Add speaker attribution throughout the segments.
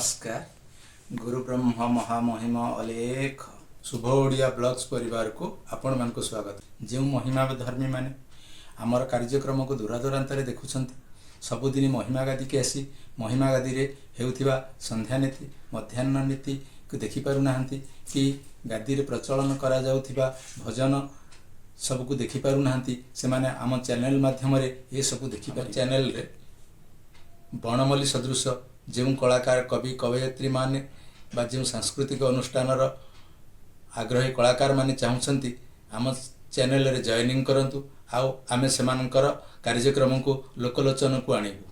Speaker 1: नमस्कार गुरु ब्रह्म महामहिम अलेख शुभ ओडिया ब्लॉग्स परिवार को आपण मान स्वागत। जो महिमा धर्मी माने आमर कार्यक्रम को दूरदूरांत देखुं सबुदिन महिमा गादी के आसी महिमा गादी रे हेउथिबा संध्या नीति मध्याह्न नीति को देखिपारुना कि गादी रे प्रचलन करा जाउथिबा भजन सबको देखिपारुना से माने आम चैनल माध्यम ये सब देखिपार चैनल रे बनमल्ली सदृश जो कलाकार कवि कवयित्री माने बा जो सांस्कृतिक अनुष्ठान आग्रही कलाकार माने चाहूँगी आम चैनल रे जॉइनिंग करंतु आउ आमे सेमानकर कार्यक्रम को लोकलोचन को आणिबु।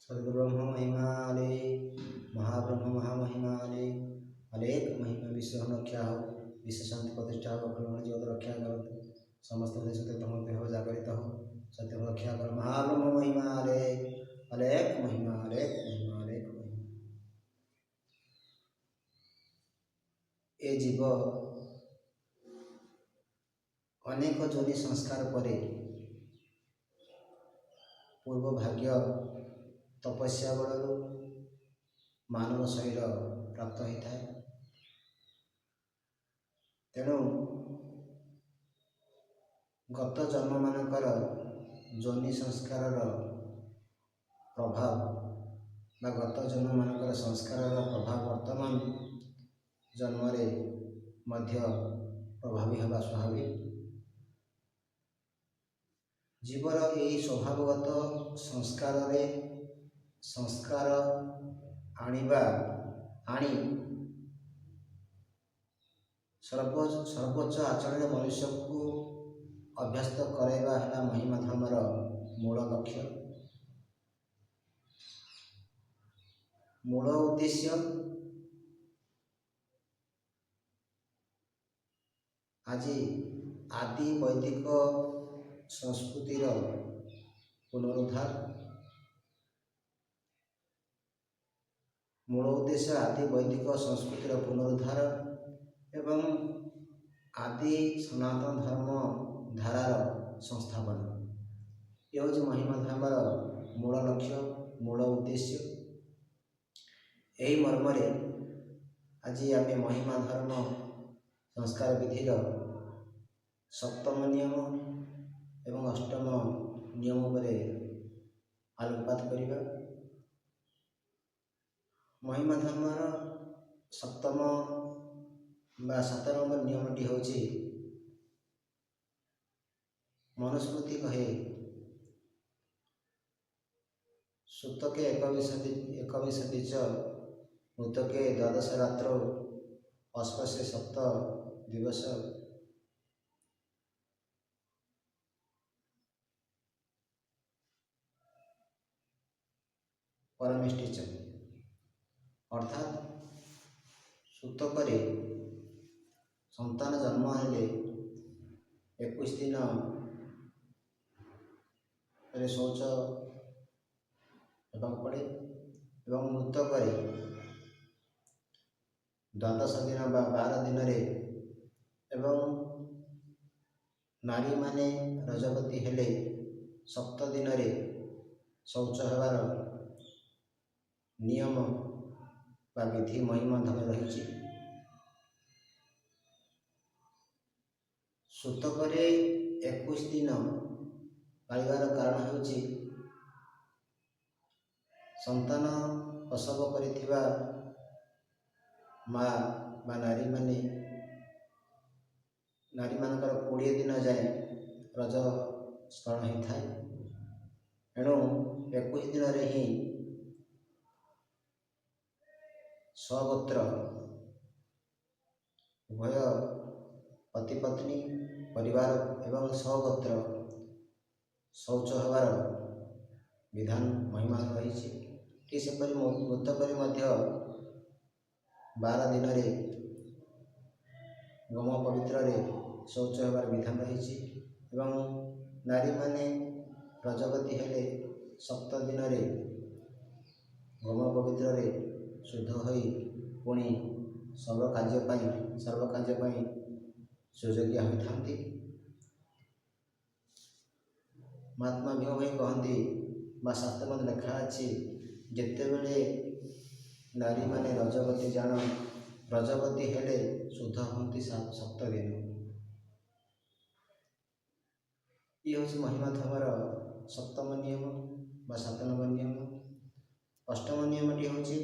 Speaker 2: सद्ब्रह्म महिमाले महाब्रह्म महामहिमाले अनेक महिमा विश्व रक्षा हो विश्व शांति प्रतिष्ठा हो ब्रह्म जगत रक्षा करतु समस्त देश देह जागृत हो सत्य रक्षा कर महाब्रह्म महिमाले अनेक महिमा अनेक महिमा अनेक महिमा। ए जीव अनेक जोनि संस्कार परे पूर्व भाग्य तपस्या बड़ू मानव शरीर प्राप्त होता है। तेणु गत जन्म मानकर जोनि संस्कार प्रभाव बा गत जन्म मानकर संस्कार प्रभाव वर्तमान जन्म मध्य प्रभावी हवा स्वाभाविक। जीवर यही स्वभावगत संस्कार आनी सर्वोच्च आचरण मनुष्य को अभ्यस्त कराइबा है महिमा धर्मर मूल लक्ष्य मूल उद्देश्य। आज आदि वैदिक संस्कृतिर पुनरुद्धार मूल उद्देश्य आदि वैदिक संस्कृतिर पुनरुद्धार एवं आदि सनातन धर्म धारार संस्थापन ये हूँ महिमा धर्मर मूल लक्ष्य मूल उद्देश्य। यही मर्म आज आम महिमा धर्म संस्कार विधिर सप्तम नियम एवं अष्टम नियम पर आलोकपात करिबा। महिमा धर्मर सप्तम बा 7 नंबर नियमटी होची मनुस्मृति कहे सुतके एकविंशति च मृतके द्वादश रात्रौ अस्पृश्य सप्त दिवस। परमेष्टि अर्थात सूतक संतान जन्म हेले 21 दिन शौच पड़े एवं मृतक द्वादश दिन 12 दिन एवं नारी माने रजवती हेले 7 दिन शौच हेबार नियम बा विधि महिमा धर्म रही। सूतक 21 दिन पाइबार कारण होची संतान प्रसव करिथिबा माँ बा नारी मानकर 20 दिन जाए रज स्मरण होता है। एणु 21 दिन ही स्वगोत्र उभय पति पत्नी परिवार एवं स्वगोत्र शौच हबार विधान महिमा रही। कि सेपरि मृतक 12 दिन गम पवित्र शौच हबार विधान रही एवं नारी माने रजवती हेले 7 दिन गम पवित्र शुद्ध होई पुणी सर्व कार्य सुयोग्य होता। ମହାତ୍ମା ଭୀମ ଭାଇ କହନ୍ତି ବା ଶାସ୍ତ୍ର ମଧ୍ୟ ଲେଖା ଅଛି, ଯେତେବେଳେ ନାରୀମାନେ ରଜବତୀ ଜାଣ, ରଜବତୀ ହେଲେ ଶୁଦ୍ଧ ହୁଅନ୍ତି 7 ଦିନ। ଇଏ ହେଉଛି ମହିମା ଧର୍ମର 7ମ ନିୟମ ବା 7 ନମ୍ବର ନିୟମ। 8ମ ନିୟମଟି ହେଉଛି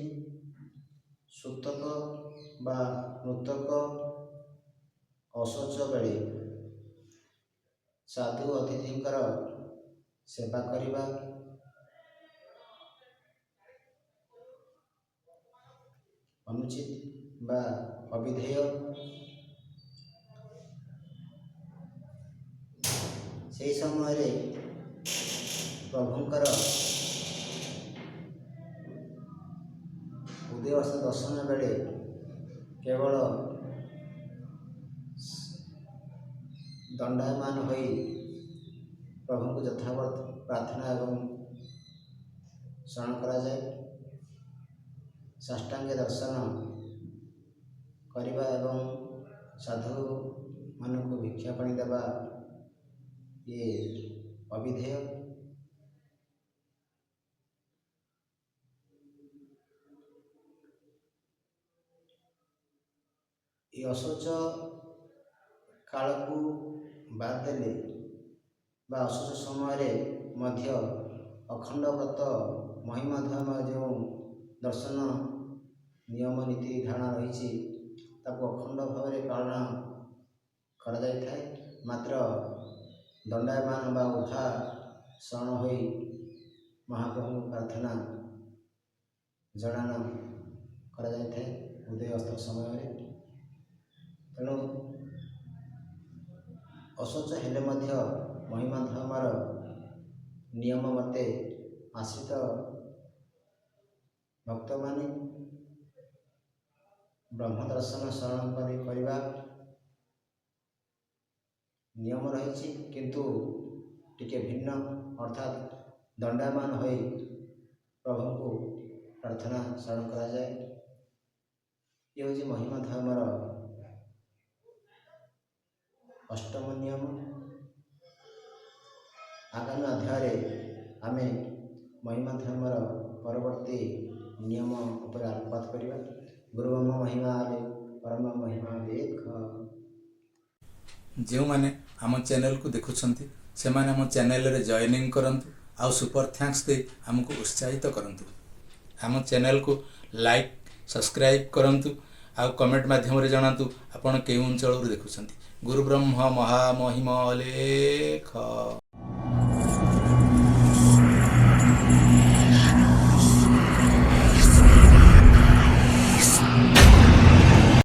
Speaker 2: ସୂତକ ବା ମୃତକ ଅଶୌଚ ବେଳେ ସାଧୁ ଅତିଥିଙ୍କର ସେବା କରିବା, ଅନୁଚିତ ବା ଅବିଧେୟ। ସେହି ସମୟରେ ପ୍ରଭୁଙ୍କର ଉଦୟ ଦର୍ଶନ ବେଳେ କେବଳ ଦଣ୍ଡାୟମାନ ହୋଇ ପ୍ରଭୁଙ୍କୁ ଯଥାବତ ପ୍ରାର୍ଥନା ଏବଂ ଶରଣ କରାଯାଏ। ସାଷ୍ଟାଙ୍ଗ ଦର୍ଶନ କରିବା ଏବଂ ସାଧୁମାନଙ୍କୁ ଭିକ୍ଷା ପାଣି ଦେବା ଇଏ ଅବିଧେୟ। ଏ ଅଶୌଚ କାଳକୁ ବାଦ ଦେଲେ ବା ଅଶୌଚ ସମୟରେ ମଧ୍ୟ ଅଖଣ୍ଡ ବ୍ରତ ମହିମା ଧର୍ମ ଯେଉଁ ଦର୍ଶନ ନିୟମ ନୀତି ଧାରଣା ରହିଛି ତାକୁ ଅଖଣ୍ଡ ଭାବରେ ପାଳନ କରାଯାଇଥାଏ। ମାତ୍ର ଦଣ୍ଡାୟମାନ ବା ଉଭା ଶରଣ ହୋଇ ମହାପ୍ରଭୁଙ୍କୁ ପ୍ରାର୍ଥନା ଜଣାଣ କରାଯାଇଥାଏ ଉଦୟ ଅସ୍ତ ସମୟରେ। ତେଣୁ ଅଶୌଚ ହେଲେ ମଧ୍ୟ ମହିମା ଧର୍ମର ନିୟମ ମତେ ଆଶ୍ରିତ ଭକ୍ତମାନେ ବ୍ରହ୍ମ ଦର୍ଶନ ଶରଣ କରିବା ନିୟମ ରହିଛି, କିନ୍ତୁ ଟିକେ ଭିନ୍ନ, ଅର୍ଥାତ୍ ଦଣ୍ଡାୟମାନ ହୋଇ ପ୍ରଭୁଙ୍କୁ ପ୍ରାର୍ଥନା ଶରଣ କରାଯାଏ। ଇଏ ହେଉଛି ମହିମା ଧର୍ମର 8ମ ନିୟମ। ଆଗାମୀ ଅଧ୍ୟାୟରେ ଆମେ ମହିମା ଧର୍ମର ପରବର୍ତ୍ତୀ ନିୟମ ଉପରେ ଆଲୋକପାତ କରିବା। ଗୁରୁ ବ୍ରହ୍ମ ମହିମା ପରମ ମହିମା ଲେଖ।
Speaker 1: ଯେଉଁମାନେ ଆମ ଚ୍ୟାନେଲକୁ ଦେଖୁଛନ୍ତି ସେମାନେ ଆମ ଚ୍ୟାନେଲରେ ଜଏନିଂ କରନ୍ତୁ, ଆଉ ସୁପର ଥ୍ୟାଙ୍କ୍ସ ଦେଇ ଆମକୁ ଉତ୍ସାହିତ କରନ୍ତୁ। ଆମ ଚ୍ୟାନେଲକୁ ଲାଇକ୍ ସବସ୍କ୍ରାଇବ୍ କରନ୍ତୁ, ଆଉ କମେଣ୍ଟ ମାଧ୍ୟମରେ ଜଣାନ୍ତୁ ଆପଣ କେଉଁ ଅଞ୍ଚଳରୁ ଦେଖୁଛନ୍ତି। ଗୁରୁ ବ୍ରହ୍ମ ମହାମହିମ ଲେଖ।